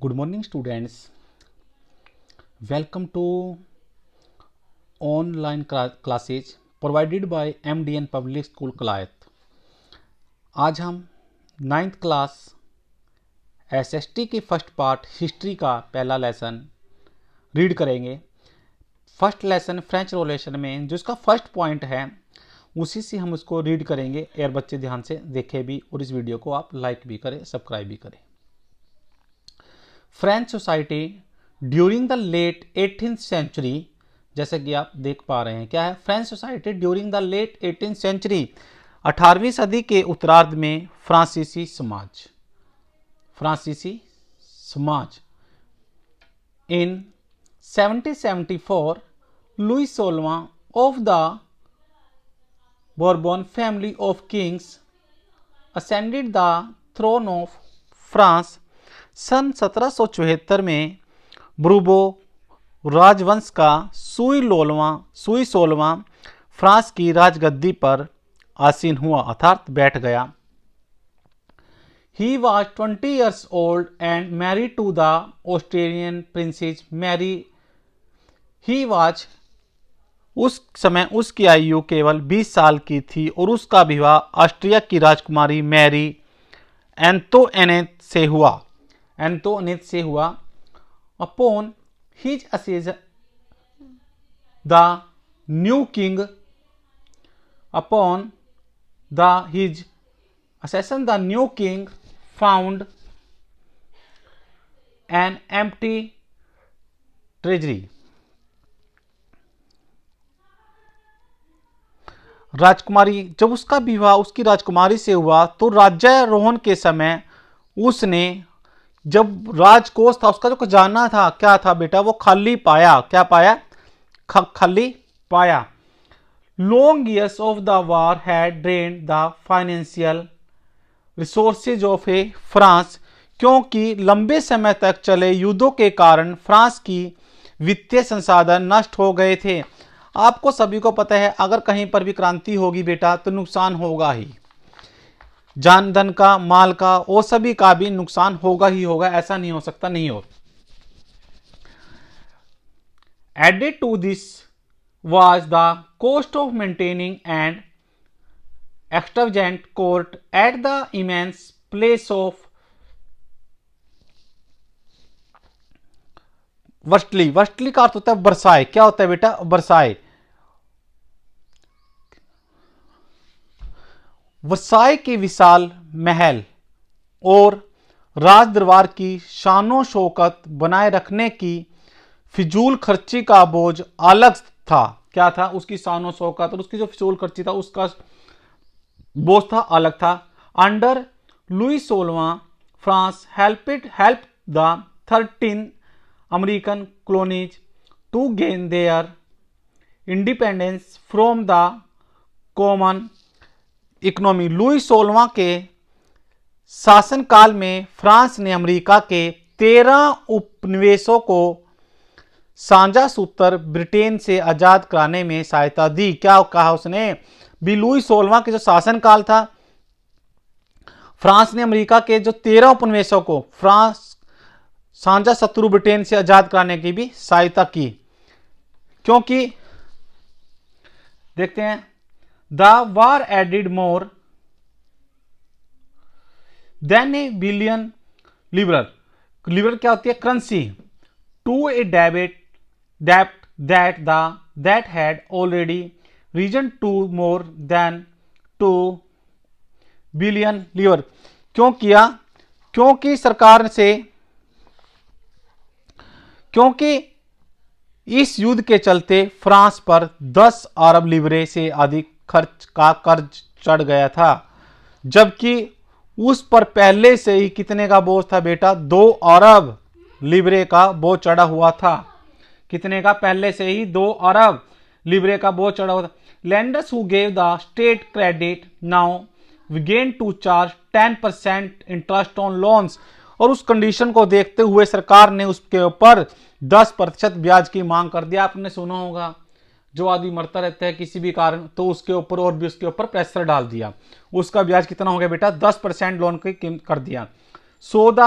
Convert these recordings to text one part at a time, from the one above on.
Good morning, students. Welcome to online classes provided by MDN Public School Kalayat. आज हम 9th class SST की first part history का पहला lesson read करेंगे। First lesson French revolution में जो इसका फर्स्ट पॉइंट है उसी से हम उसको रीड करेंगे। यार बच्चे ध्यान से देखें भी और इस वीडियो को आप लाइक भी करें, सब्सक्राइब भी करें। French society during the late 18th century, जैसे कि आप देख पा रहे हैं क्या है French society during the late 18th century, 18वीं सदी के उत्तरार्ध में फ्रांसीसी समाज इन 1774 लुई 16वां of the Bourbon family of kings ascended the throne of France. सन 1774 में ब्रूबो राजवंश का सुई 16वां फ्रांस की राजगद्दी पर आसीन हुआ अर्थात बैठ गया। He was 20 years old and married to the Austrian princess Mary. उस समय उसकी आयु केवल 20 साल की थी और उसका विवाह ऑस्ट्रिया की राजकुमारी मैरी एंटोनेट से हुआ। Upon his accession, the new king found an empty treasury. राजकुमारी जब उसका विवाह उसकी राजकुमारी से हुआ तो राज्यारोहण के समय उसने जब राजकोष था उसका जो खजाना था क्या था बेटा, वो खाली पाया। क्या पाया? खाली पाया। Long years of the war had drained the financial resources of a France, क्योंकि लंबे समय तक चले युद्धों के कारण फ्रांस की वित्तीय संसाधन नष्ट हो गए थे। आपको सभी को पता है अगर कहीं पर भी क्रांति होगी बेटा तो नुकसान होगा ही, जान धन का, माल का और सभी का भी नुकसान होगा ही होगा, ऐसा नहीं हो सकता नहीं हो। Added to this was the cost of maintaining an extravagant court at the immense place of वर्स्टली। वर्स्टली का अर्थ होता है वर्साय। क्या होता है बेटा? वर्साय। वर्साय के विशाल महल और राज दरबार की शानो शौकत बनाए रखने की फिजूल खर्ची का बोझ अलग था। क्या था? उसकी शानो शौकत और उसकी जो फिजूल खर्ची था उसका बोझ था, अलग था। अंडर लुई 16वां France help the 13 American colonies to gain their independence from the common economy. Louis 16वां के शासनकाल में फ्रांस ने अमेरिका के 13 उपनिवेशों को साझा सूत्र ब्रिटेन से आजाद कराने में सहायता दी। क्या कहा उसने? भी लुई 16वां के जो शासनकाल था फ्रांस ने अमेरिका के जो 13 उपनिवेशों को फ्रांस साझा शत्रु ब्रिटेन से आजाद कराने की भी सहायता की, क्योंकि देखते हैं The war added more than a billion livres. Livre क्या होती है? Currency. To a debt that had already risen to more than 2 billion livres. क्यों किया? क्योंकि इस युद्ध के चलते फ्रांस पर 10 अरब लिवरे से अधिक खर्च का कर्ज चढ़ गया था, जबकि उस पर पहले से ही कितने का बोझ था बेटा? 2 अरब लिवरे का बोझ चढ़ा हुआ था। कितने का? पहले से ही 2 अरब लिवरे का बोझ चढ़ा हुआ था। Lenders who gave the state credit now began to charge 10% interest on loans, और उस कंडीशन को देखते हुए सरकार ने उसके ऊपर 10% ब्याज की मांग कर दिया। आपने सुना होगा जो आदमी मरता रहता है किसी भी कारण तो उसके ऊपर और भी उसके ऊपर प्रेशर डाल दिया। उसका ब्याज कितना हो गया बेटा? 10% लोन की कर दिया। So the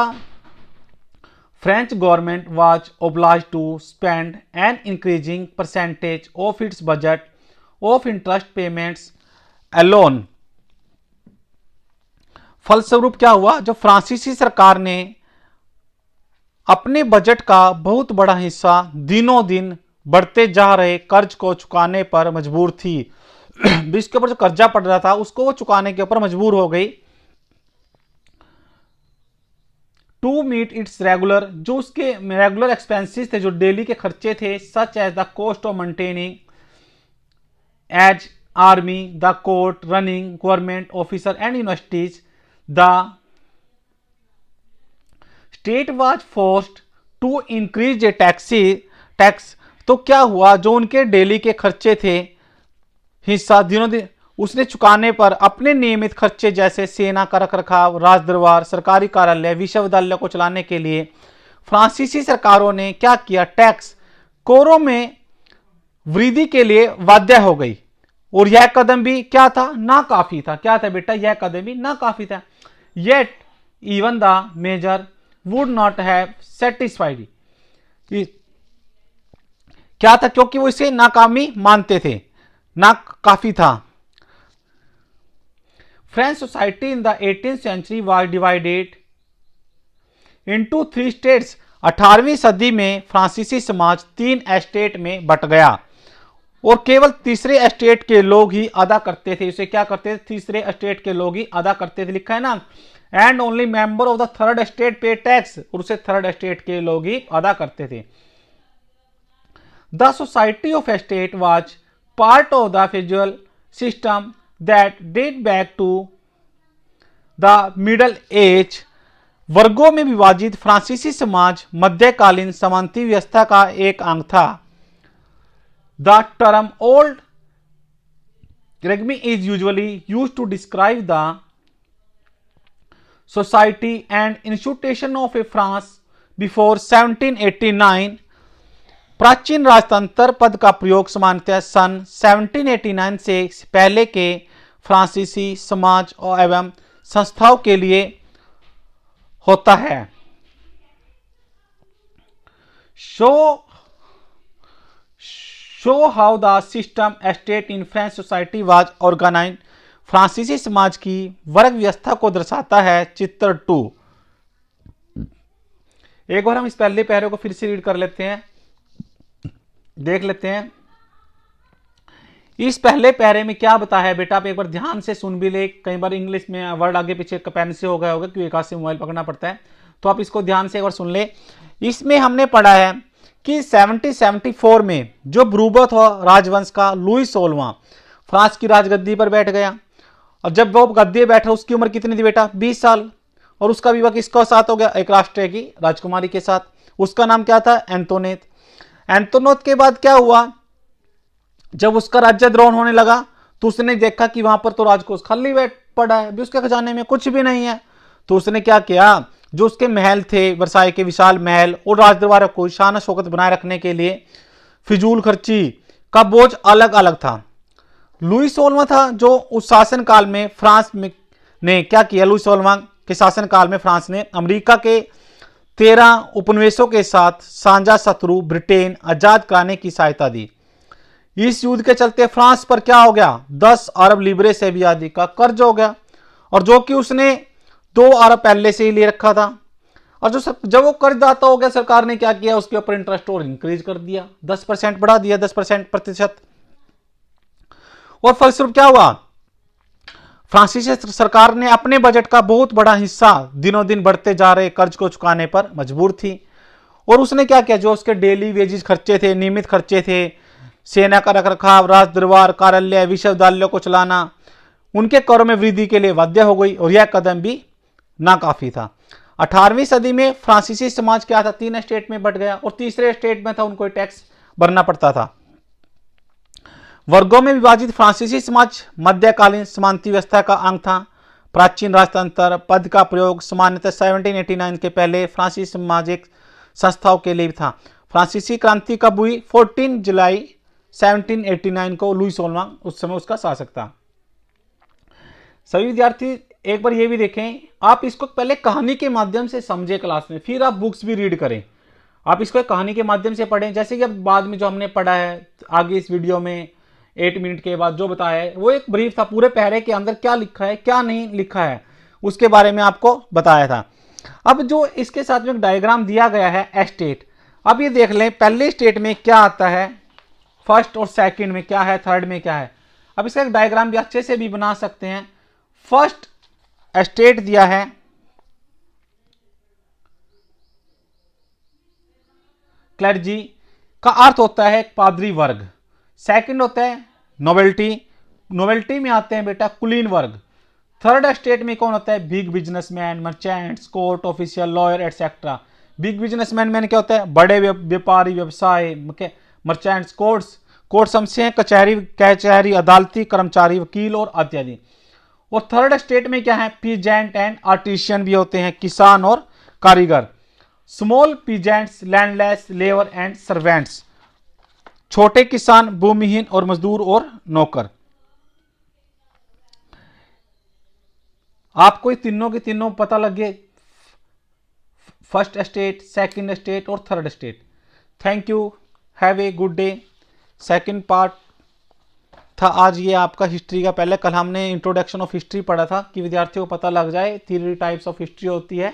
French government was obliged to spend an increasing percentage of its budget of interest payments alone. फलस्वरूप क्या हुआ, जो फ्रांसीसी सरकार ने अपने बजट का बहुत बड़ा हिस्सा दिनों दिन बढ़ते जा रहे कर्ज को चुकाने पर मजबूर थी। इसके ऊपर जो कर्जा पड़ रहा था उसको वो चुकाने के ऊपर मजबूर हो गई। टू मीट इट्स रेगुलर, जो उसके रेगुलर एक्सपेंसेस थे, जो डेली के खर्चे थे, such as the cost of maintaining as army, the court, running government officer and universities, the state was forced to increase a tax. तो क्या हुआ, जो उनके डेली के खर्चे थे हिस्सा दिनों दिन उसने चुकाने पर अपने नियमित खर्चे जैसे सेना का रखरखाव, राजदरबार, सरकारी कार्यालय, विश्वविद्यालय को चलाने के लिए फ्रांसीसी सरकारों ने क्या किया, टैक्स कोरों में वृद्धि के लिए बाध्य हो गई। और यह कदम भी क्या था, ना काफी था। क्या था बेटा, यह कदम भी ना काफी था। Yet even the measure would not have satisfied, क्या था, क्योंकि वो इसे नाकामी मानते थे, ना काफी था। French society in the 18th century was divided into 3 states. 18वीं सदी में फ्रांसीसी समाज 3 एस्टेट में बट गया और केवल तीसरे एस्टेट के लोग ही अदा करते थे। इसे क्या करते थे, तीसरे एस्टेट के लोग ही अदा करते थे, लिखा है ना। And only member of the third estate पे टैक्स, और उसे थर्ड एस्टेट के लोग ही अदा करते थे। The society of estate was part of the federal system that date back to the middle age. वर्गों में विभाजित फ्रांसीसी समाज मध्यकालीन सामंती व्यवस्था का एक अंग था। The term old regime is usually used to describe the society and institution of a France before 1789। प्राचीन राजतंत्र पद का प्रयोग सामान्यतः सन 1789 से पहले के फ्रांसीसी समाज और एवं संस्थाओं के लिए होता है। Show how the system estate in French society was organised. फ्रांसीसी समाज की वर्ग व्यवस्था को दर्शाता है चित्र 2। एक बार हम इस पहले पैरे को फिर से रीड कर लेते हैं, देख लेते हैं। इस पहले पैरे में क्या बताया है बेटा, आप एक बार ध्यान से सुन भी ले। कई बार इंग्लिश में वर्ड आगे पीछे पेन से हो गया होगा क्योंकि एक हाथ से मोबाइल पकड़ना पड़ता है, तो आप इसको ध्यान से एक बार सुन ले। इसमें हमने पढ़ा है कि 1774 में जो ब्रूबर्थ राजवंश का लुई 16वां फ्रांस की राजगद्दी पर बैठ गया। और जब वो गद्दी बैठा उसकी उम्र कितनी थी बेटा, 20 साल। और उसका विवाह किसके साथ हो गया, एक राष्ट्र की राजकुमारी के साथ। उसका नाम क्या था, एंतोनेत। एंतोनेत के बाद क्या हुआ, जब उसका राज्याद्रोह होने लगा तो उसने देखा कि वहां पर तो राजकोष खाली बैठ पड़ा है, अभी उसके खजाने में कुछ भी नहीं है। तो उसने क्या किया, जो उसके महल थे, वर्साई के विशाल महल और राजदरबार को शान शौकत बनाए रखने के लिए फिजूल खर्ची का बोझ अलग अलग था। लुई 16वां था जो उस शासन काल में फ्रांस में ने क्या किया, लुई 16वां के शासन काल में फ्रांस ने अमेरिका के 13 उपनिवेशों के साथ साझा शत्रु ब्रिटेन आजाद कराने की सहायता दी। इस युद्ध के चलते फ्रांस पर क्या हो गया, 10 अरब लिब्रे से भी अधिक का कर्ज हो गया, और जो कि उसने 2 अरब पहले से ही ले रखा था। और जब वो कर्जदाता हो गया, सरकार ने क्या किया, उसके ऊपर इंटरेस्ट और इंक्रीज कर दिया, 10% बढ़ा दिया, 10% प्रतिशत। और फलस्वरूप क्या हुआ, फ्रांसीसी सरकार ने अपने बजट का बहुत बड़ा हिस्सा दिनों दिन बढ़ते जा रहे कर्ज को चुकाने पर मजबूर थी। और उसने क्या किया, जो उसके डेली वेजेस खर्चे थे, नियमित खर्चे थे, सेना का रखरखाव, राजदरबार, कार्यालय, विश्वविद्यालयों को चलाना, उनके करों में वृद्धि के लिए बाध्य हो गई। और यह कदम भी नाकाफी था। 18वीं सदी में फ्रांसीसी समाज क्या था, 3 स्टेट में बट गया, और तीसरे स्टेट में था उनको टैक्स भरना पड़ता था। वर्गों में विभाजित फ्रांसीसी समाज मध्यकालीन सामंती व्यवस्था का अंग था। प्राचीन राजतंत्र पद का प्रयोग सामान्यतः 1789 के पहले फ्रांसीसी सामाजिक संस्थाओं के लिए था। फ्रांसीसी क्रांति कब हुई, 14 जुलाई 1789 को लुई 16वां उस समय उसका शासक था। सभी विद्यार्थी एक बार ये भी देखें, आप इसको पहले कहानी के माध्यम से समझे क्लास में, फिर आप बुक्स भी रीड करें। आप इसको कहानी के माध्यम से पढ़ें, जैसे कि अब बाद में जो हमने पढ़ा है आगे इस वीडियो में 8 मिनट के बाद जो बताया है वो एक ब्रीफ था, पूरे पैरे के अंदर क्या लिखा है क्या नहीं लिखा है उसके बारे में आपको बताया था। अब जो इसके साथ में एक डायग्राम दिया गया है एस्टेट, अब ये देख लें पहले स्टेट में क्या आता है, फर्स्ट और सेकंड में क्या है, थर्ड में क्या है। अब इसका एक डायग्राम भी अच्छे से भी बना सकते हैं। फर्स्ट एस्टेट दिया है, क्लर्जी का अर्थ होता है पादरी वर्ग। सेकंड होता है नोवेल्टी, नोवेल्टी में आते हैं बेटा कुलीन वर्ग। थर्ड एस्टेट में कौन होता है, big businessman, merchants, court official, lawyer etcetera. Big businessman मैंने क्या होता है, बड़े व्यापारी, व्यवसाय, मर्चेंट्स, कोर्ट्स हमसे हैं कचहरी, अदालती कर्मचारी, वकील और इत्यादि। और थर्ड स्टेट में क्या है, पीजेंट एंड आर्टिशियन भी होते हैं, किसान और कारीगर। Small peasants, landless, labour and servants, छोटे किसान, भूमिहीन और मजदूर और नौकर। आपको तीनों के तीनों पता लगे, फर्स्ट स्टेट, सेकंड स्टेट और third state. Thank you, have a good day. Second part था आज ये आपका हिस्ट्री का। पहले कल हमने इंट्रोडक्शन ऑफ हिस्ट्री पढ़ा था कि विद्यार्थियों को पता लग जाए 3 टाइप्स ऑफ हिस्ट्री होती है।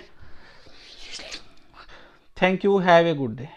Thank you, have a good day.